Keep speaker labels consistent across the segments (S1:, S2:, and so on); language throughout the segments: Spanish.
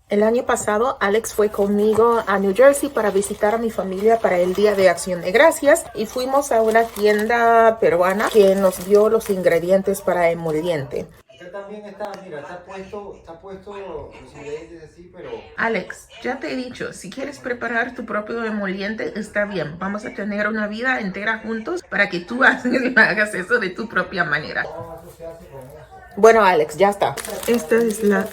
S1: El año pasado, Alex fue conmigo a New Jersey para visitar a mi familia para el Día de Acción de Gracias y fuimos a una tienda peruana que nos dio los ingredientes para emoliente.
S2: Acá también está, mira, está puesto los ingredientes así, pero...
S1: Alex, ya te he dicho, si quieres preparar tu propio emoliente, está bien. Vamos a tener una vida entera juntos para que tú hagas eso de tu propia manera.
S2: No, eso se hace con eso.
S1: Bueno, Alex, ya está. Esta es la...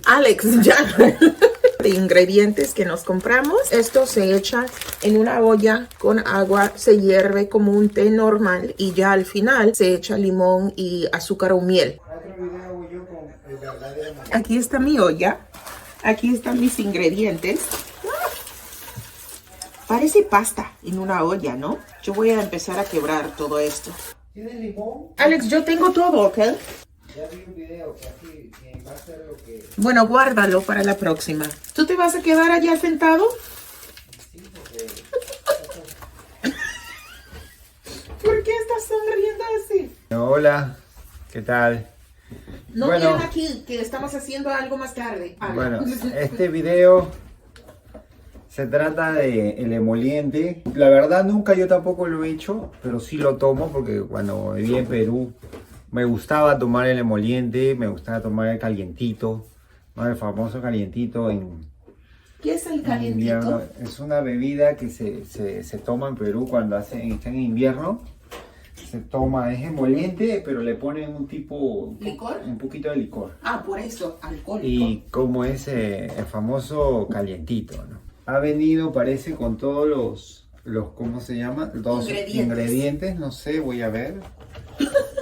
S1: Alex, ya. De ingredientes que nos compramos. Esto se echa en una olla con agua, se hierve como un té normal y ya al final se echa limón y azúcar o miel.
S2: Otro video hago yo con el verdadero maíz.
S1: Aquí está mi olla. Aquí están mis ingredientes. Parece pasta en una olla, ¿no? Yo voy a empezar a quebrar todo esto.
S2: ¿Tienes limón?
S1: Alex, yo tengo todo, ¿ok?
S2: Ya vi un video que así que va a ser lo que...
S1: Bueno, guárdalo para la próxima. ¿Tú te vas a quedar allá sentado?
S2: Sí, porque...
S1: ¿Por qué estás sonriendo así?
S2: Hola, ¿qué tal?
S1: No
S2: Bueno.
S1: miren aquí, que estamos haciendo algo más tarde.
S2: Bueno, este video se trata de el emoliente. La verdad nunca yo tampoco lo he hecho, pero sí lo tomo porque cuando viví en Perú me gustaba tomar el emoliente, me gustaba tomar el calientito, ¿no? El famoso calientito en
S1: ¿Qué es el
S2: invierno.
S1: calientito?
S2: Es una bebida que se toma en Perú cuando están en invierno. Se toma, es emoliente, pero le ponen un tipo...
S1: ¿Licor?
S2: Un poquito de licor.
S1: Ah, por eso, alcohólico.
S2: Y como es el famoso calientito, ¿no? Ha venido, parece, con todos los ¿cómo se llama? Los ingredientes, no sé, voy a ver.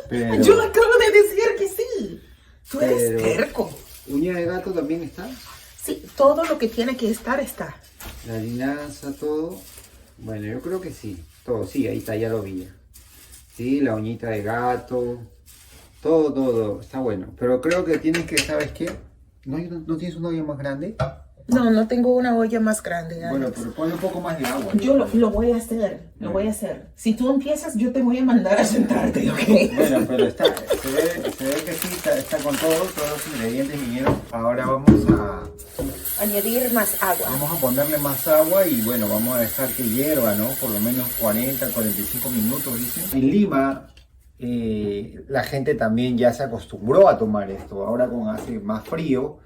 S2: Pero,
S1: Yo acabo de decir que sí. Tú eres
S2: Pero-
S1: terco.
S2: uña de gato también está.
S1: Sí, todo lo que tiene que estar está.
S2: La linaza, todo. Bueno, yo creo que sí. Todo, sí, ahí está, ya lo vi. Sí, la uñita de gato. Todo. Está bueno. Pero creo que tienes que, ¿sabes qué? ¿No tienes una olla más grande?
S1: No, no tengo una olla más grande, Alex.
S2: Bueno, pero ponle un poco más de agua.
S1: Yo lo voy a hacer, lo voy a hacer. Si tú empiezas, yo te voy a mandar a sentarte, ¿ok?
S2: Bueno, pero se ve que sí, está con todos los ingredientes vinieron. Ahora
S1: Añadir más agua.
S2: vamos a ponerle más agua y bueno, vamos a dejar que hierva, ¿no? Por lo menos 45 minutos, dicen. En Lima, la gente también ya se acostumbró a tomar esto. Ahora con hace más frío,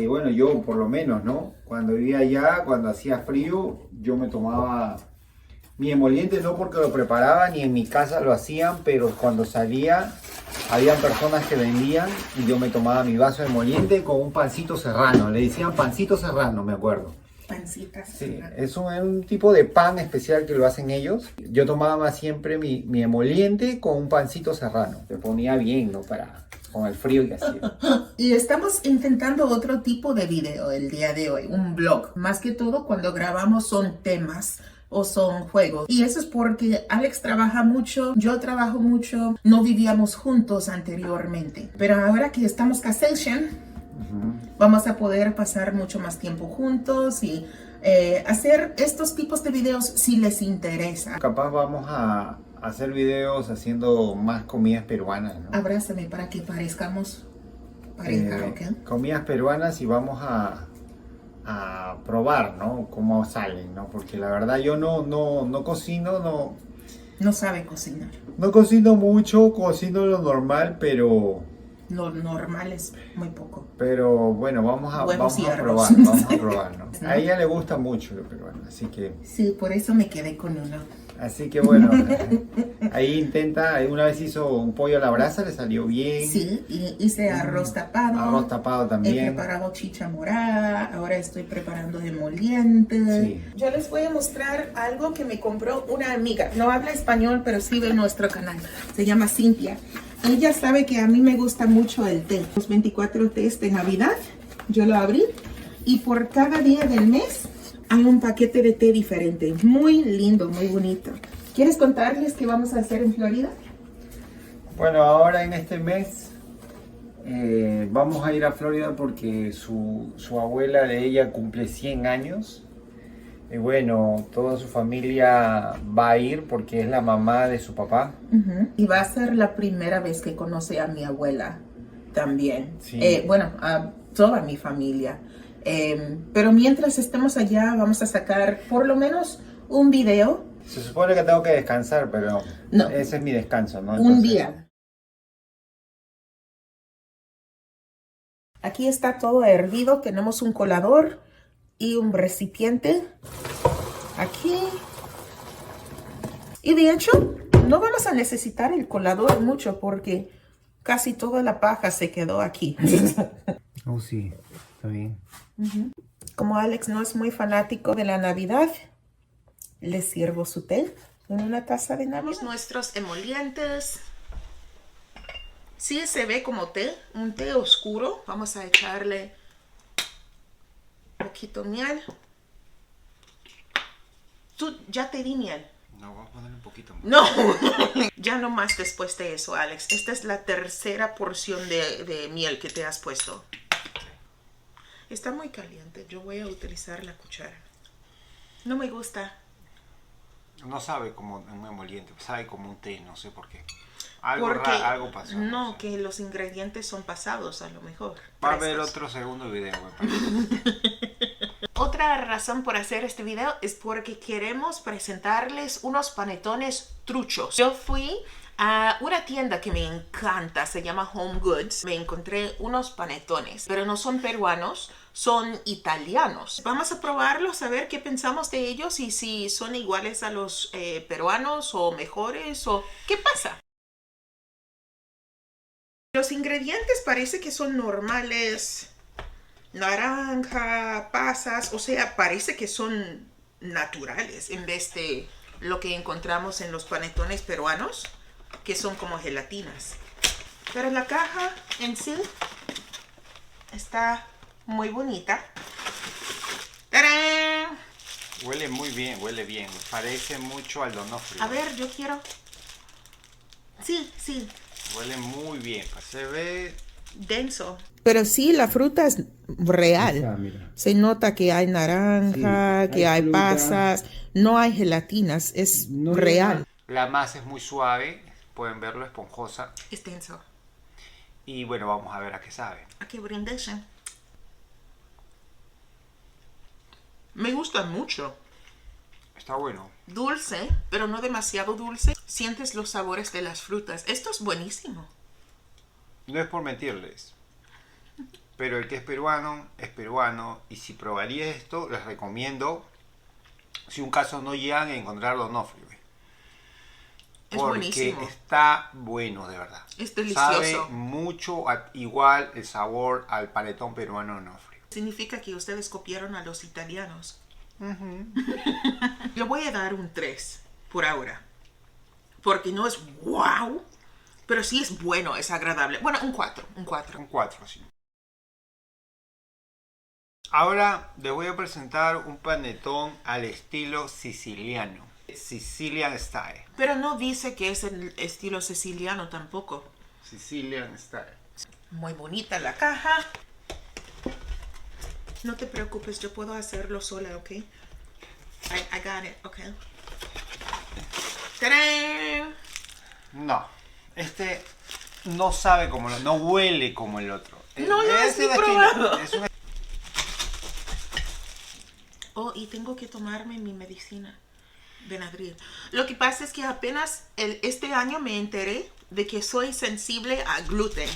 S2: bueno, yo por lo menos, ¿no? Cuando vivía allá, cuando hacía frío, yo me tomaba mi emoliente, no porque lo preparaba ni en mi casa lo hacían, pero cuando salía, habían personas que vendían y yo me tomaba mi vaso de emoliente con un pancito serrano. Le decían pancito serrano, me acuerdo.
S1: Pancitas.
S2: Sí, es un tipo de pan especial que lo hacen ellos. Yo tomaba siempre mi emoliente con un pancito serrano. Le ponía bien, ¿no? Con el frío que hacía.
S1: Y estamos intentando otro tipo de video el día de hoy, un vlog. Más que todo cuando grabamos son temas o son juegos. Y eso es porque Alex trabaja mucho, yo trabajo mucho, no vivíamos juntos anteriormente. Pero ahora que estamos casados, vamos a poder pasar mucho más tiempo juntos y hacer estos tipos de videos si les interesa.
S2: Capaz vamos a hacer videos haciendo más comidas peruanas, ¿no?
S1: Abrázame para que parezcamos pareja, ¿ok?
S2: Comidas peruanas y vamos a probar, ¿no? Cómo salen, ¿no? Porque la verdad yo no cocino,
S1: No sabe cocinar.
S2: no cocino mucho, cocino lo normal, pero
S1: Lo normal es muy poco.
S2: bueno, vamos a
S1: Huevos y
S2: probar,
S1: arroz.
S2: vamos a probar, ¿no? A ella le gusta mucho lo peruano, así que
S1: Sí, por eso me quedé con uno.
S2: bueno, ahí intenta, una vez hizo un pollo a la brasa, le salió bien.
S1: Sí, y hice arroz tapado.
S2: Arroz tapado
S1: He
S2: también.
S1: preparado chicha morada. Ahora estoy preparando emoliente.
S2: Sí.
S1: Yo les voy a mostrar algo que me compró una amiga. No habla español, pero sí ve nuestro canal. Se llama Cintia. Ella sabe que a mí me gusta mucho el té. Los 24 tés de Navidad. Yo lo abrí. Y por cada día del mes hay un paquete de té diferente. Muy lindo, muy bonito. ¿Quieres contarles qué vamos a hacer en Florida?
S2: Bueno, ahora en este mes vamos a ir a Florida porque su abuela de ella cumple 100 años. Y bueno, toda su familia va a ir porque es la mamá de su papá.
S1: Y va a ser la primera vez que conoce a mi abuela. también.
S2: Sí.
S1: Bueno, a toda mi familia. Pero mientras estemos allá, vamos a sacar por lo menos un video.
S2: Se supone que tengo que descansar, pero
S1: No,
S2: ese es mi descanso, ¿no?
S1: un
S2: Entonces,
S1: día. Aquí está todo hervido. Tenemos un colador y un recipiente aquí. Y de hecho, no vamos a necesitar el colador mucho porque casi toda la paja se quedó aquí.
S2: Oh, sí, está bien.
S1: Como Alex no es muy fanático de la Navidad, le sirvo su té en una taza de Navidad. Nuestros emolientes. Sí, se ve como té, un té oscuro. Vamos a echarle un poquito de miel. Tú ya te di miel.
S2: No, vamos a ponerle un poquito más.
S1: No, ya no más después de eso, Alex. Esta es la tercera porción de miel que te has puesto. Está muy caliente. Yo voy a utilizar la cuchara. No me gusta.
S2: No sabe como un emoliente, sabe como un té, no sé por qué. Algo
S1: Porque
S2: algo pasó.
S1: no,
S2: sé.
S1: que los ingredientes son pasados a lo mejor.
S2: Va a haber
S1: Frescos.
S2: otro segundo video, me parece.
S1: Otra razón por hacer este video es porque queremos presentarles unos panetones truchos. Yo fui a una tienda que me encanta, se llama Home Goods. Me encontré unos panetones, pero no son peruanos, son italianos. Vamos a probarlos, a ver qué pensamos de ellos y si son iguales a los peruanos o mejores o qué pasa. Los ingredientes parece que son normales. Naranja, pasas, o sea, parece que son naturales en vez de lo que encontramos en los panetones peruanos, que son como gelatinas. Pero la caja en sí está muy bonita. ¡Tarán!
S2: Huele muy bien, huele bien. Parece mucho al Donofrio.
S1: A ver, yo quiero. Sí, sí.
S2: Huele muy bien. Se ve
S1: Denso. Pero sí, la fruta es real.
S2: Está, mira.
S1: Se nota que hay naranja,
S2: Sí,
S1: que
S2: hay
S1: hay
S2: fruta.
S1: pasas, no hay gelatinas, es
S2: No
S1: real.
S2: la masa es muy suave, pueden verlo, esponjosa.
S1: Es denso.
S2: Y bueno, vamos a ver a qué sabe.
S1: Aquí brindation. Me gusta mucho.
S2: Está bueno.
S1: Dulce, pero no demasiado dulce. Sientes los sabores de las frutas. Esto es buenísimo.
S2: No es por mentirles, pero el que es peruano, y si probaría esto, les recomiendo, si un caso no llegan a encontrar Donofrio.
S1: Es
S2: Porque
S1: buenísimo.
S2: está bueno, de verdad.
S1: Es delicioso.
S2: Sabe mucho, igual el sabor al panetón peruano Donofrio.
S1: Significa que ustedes copiaron a los italianos. Yo voy a dar un 3 por ahora. Porque no es wow, pero sí es bueno, es agradable. Bueno, un 4, un 4.
S2: Un 4, sí. Ahora les voy a presentar un panetón al estilo siciliano. Sicilian Style.
S1: Pero no dice que es el estilo siciliano tampoco.
S2: Sicilian Style.
S1: Muy bonita la caja. No te preocupes, yo puedo hacerlo sola, ¿ok? I got it, ¿ok? ¡Tarán!
S2: No, este no sabe como no huele como el otro.
S1: No lo has ni probado. Oh, y tengo que tomarme mi medicina, Benadryl. Lo que pasa es que apenas este año me enteré de que soy sensible a gluten.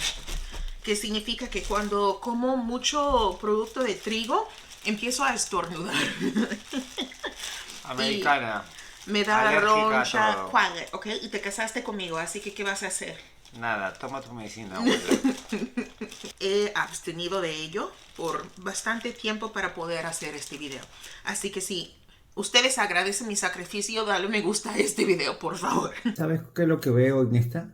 S1: Que significa que cuando como mucho producto de trigo, empiezo a estornudar.
S2: Americana.
S1: Me da
S2: Alérgica a
S1: roncha,
S2: todo.
S1: ¿ok? Y te casaste conmigo, así que ¿qué vas a hacer?
S2: Nada, toma tu medicina, abuela.
S1: He abstenido de ello por bastante tiempo para poder hacer este video. Así que si ustedes agradecen mi sacrificio, dale me gusta a este video, por favor.
S3: ¿Sabes qué es lo que veo en esta?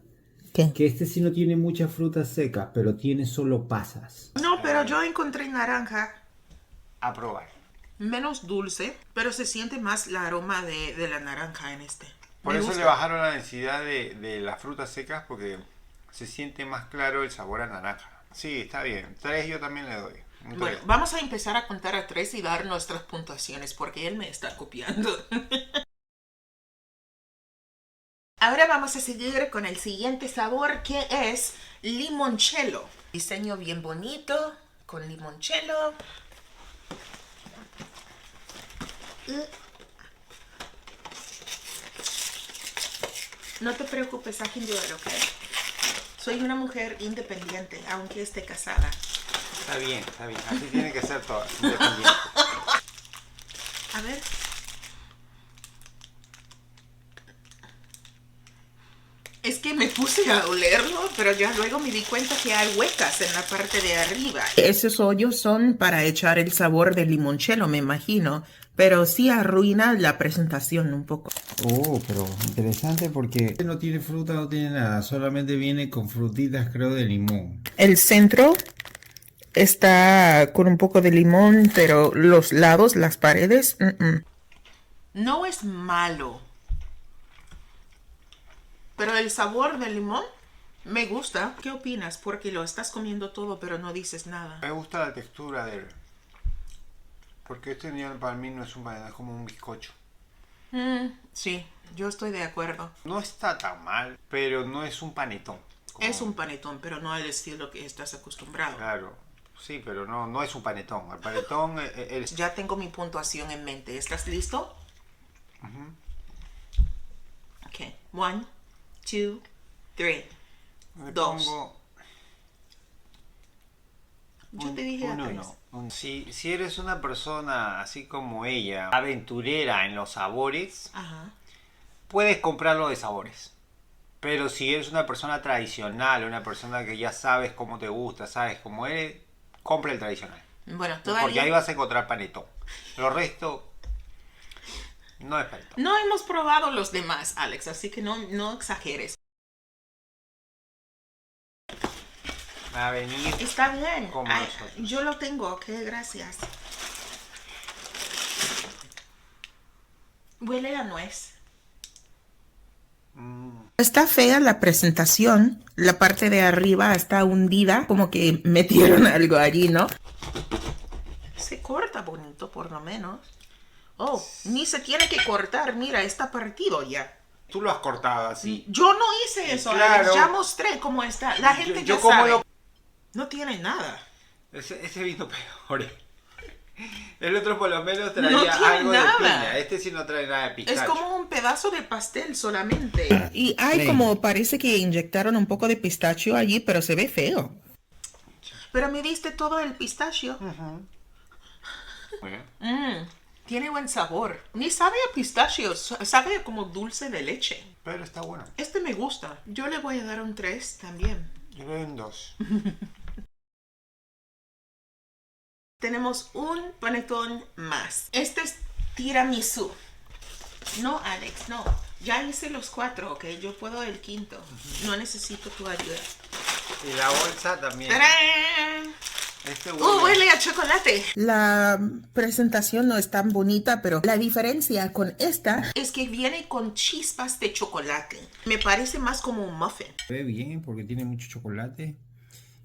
S1: ¿Qué?
S3: Que este sí no tiene muchas frutas secas, pero tiene solo pasas.
S1: No, pero yo encontré naranja
S2: A probar.
S1: menos dulce, pero se siente más el aroma de la naranja en este.
S2: Por
S1: Me
S2: eso
S1: gusta.
S2: le bajaron la densidad de las frutas secas, porque se siente más claro el sabor a naranja. Sí, está bien. 3 yo también le doy. Un
S1: Bueno,
S2: 3.
S1: vamos a empezar a contar a 3 y dar nuestras puntuaciones porque él me está copiando. Ahora vamos a seguir con el siguiente sabor que es limoncello. Diseño bien bonito, con limoncello. No te preocupes, I can do it, ¿ok? Soy una mujer independiente, aunque esté casada.
S2: Está bien, así tiene que ser todo, independiente.
S1: A ver. Es que me puse a olerlo, pero ya luego me di cuenta que hay huecas en la parte de arriba. Esos hoyos son para echar el sabor del limoncello, me imagino. Pero sí arruina la presentación un poco.
S3: Oh, pero interesante porque no tiene fruta, no tiene nada. Solamente viene con frutitas, creo, de limón.
S1: El centro está con un poco de limón, pero los lados, las paredes, no es malo. Pero el sabor del limón me gusta. ¿Qué opinas? Porque lo estás comiendo todo, pero no dices nada.
S2: Me gusta la textura de él. Porque este para mí no es un panetón, es como un bizcocho.
S1: Sí, yo estoy de acuerdo.
S2: No está tan mal, pero no es un panetón.
S1: Es un panetón, pero no al estilo que estás acostumbrado.
S2: Claro, sí, pero no es un panetón. El panetón
S1: Ya tengo mi puntuación en mente. ¿Estás listo? Ok. 1, 2, 3.
S2: Le
S1: 2.
S2: pongo
S1: Yo te dije
S2: un
S1: a
S2: 1.
S1: 3.
S2: Si eres una persona así como ella, aventurera en los sabores,
S1: Ajá.
S2: puedes comprarlo de sabores. Pero si eres una persona tradicional, una persona que ya sabes cómo te gusta, sabes cómo eres, compra el tradicional.
S1: Bueno,
S2: Porque ahí
S1: todavía
S2: vas a encontrar panetón. Lo resto no es panetón.
S1: no hemos probado los demás, Alex, así que no exageres.
S2: Va a venir.
S1: Está bien.
S2: Como
S1: Ay,
S2: nosotros.
S1: yo lo tengo, ok, gracias. Huele a nuez. Está fea la presentación. La parte de arriba está hundida, como que metieron algo allí, ¿no? Se corta bonito, por lo menos. Oh, ni se tiene que cortar. Mira, está partido ya.
S2: Tú lo has cortado así.
S1: Yo no hice eso,
S2: Claro.
S1: Alex. Ya mostré cómo está. La gente
S2: Yo
S1: ya
S2: como
S1: sabe.
S2: lo-
S1: No tiene nada.
S2: Ese vino peor. El otro por lo menos traía
S1: No tiene
S2: algo
S1: nada.
S2: de piña. Este sí no trae nada de pistacho.
S1: Es como un pedazo de pastel solamente. Y hay como, parece que inyectaron un poco de pistacho allí, pero se ve feo. Pero me diste todo el pistacho.
S2: Muy bien.
S1: Tiene buen sabor. Ni sabe a pistacho, sabe como dulce de leche.
S2: Pero está bueno.
S1: Este me gusta. Yo le voy a dar un 3 también.
S2: Yo le doy un 2.
S1: Tenemos un panetón más. Este es tiramisú. No, Alex, no. Ya hice los 4, ¿ok? Yo puedo el quinto. No necesito tu ayuda.
S2: Y la bolsa también.
S1: ¡Tarán!
S2: Este
S1: Huele a chocolate. La presentación no es tan bonita, pero la diferencia con esta es que viene con chispas de chocolate. Me parece más como un muffin.
S3: Se ve bien porque tiene mucho chocolate.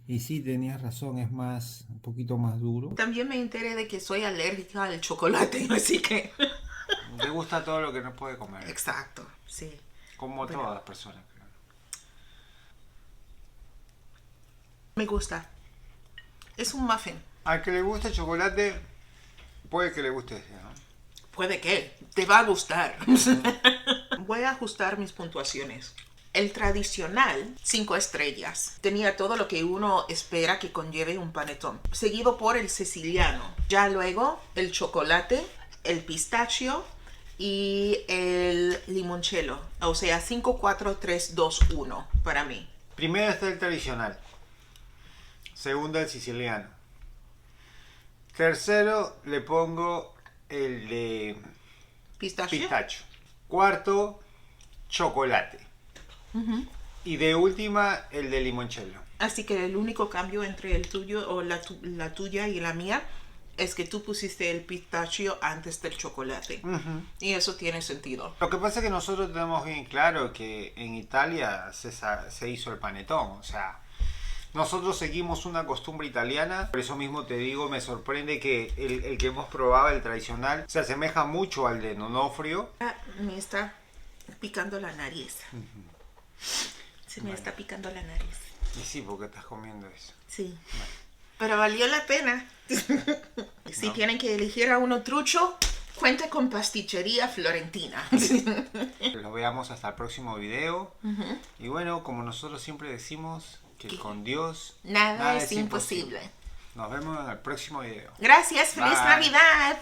S3: Y sí, tenías razón, es más, un poquito más duro.
S1: También me enteré de que soy alérgica al chocolate, así que...
S2: Le gusta todo lo que no puede comer.
S1: Exacto, sí.
S2: Como todas las personas, creo.
S1: Me gusta. Es un muffin.
S2: Al que le gusta el chocolate, puede que le guste ese, ¿no?
S1: Puede que. Te va a gustar. Voy a ajustar mis puntuaciones. El tradicional, 5 estrellas. Tenía todo lo que uno espera que conlleve un panetón. Seguido por el siciliano. Ya luego el chocolate, el pistacho y el limoncello. O sea, 5, 4, 3, 2, 1 para mí.
S2: Primero está el tradicional. Segundo el siciliano. Tercero le pongo el de
S1: ¿Pistacho?
S2: pistacho. Cuarto, chocolate. Y de última, el de limoncello.
S1: Así que el único cambio entre el tuyo o la tuya y la mía es que tú pusiste el pistacho antes del chocolate. Y eso tiene sentido.
S2: Lo que pasa es que nosotros tenemos bien claro que en Italia se hizo el panetón. O sea, nosotros seguimos una costumbre italiana. Por eso mismo te digo, me sorprende que el que hemos probado, el tradicional, se asemeja mucho al de Nonofrio.
S1: Me está picando la nariz. Se me está picando la nariz.
S3: Y sí, porque estás comiendo eso.
S1: Sí. Pero valió la pena. Si
S3: No.
S1: tienen que elegir a uno trucho, cuente con Pasticcería Florentina.
S3: Los veamos hasta el próximo video. Y bueno, como nosotros siempre decimos, que con Dios
S1: Nada es imposible.
S3: Nos vemos en el próximo video.
S1: Gracias, feliz
S3: Bye.
S1: Navidad.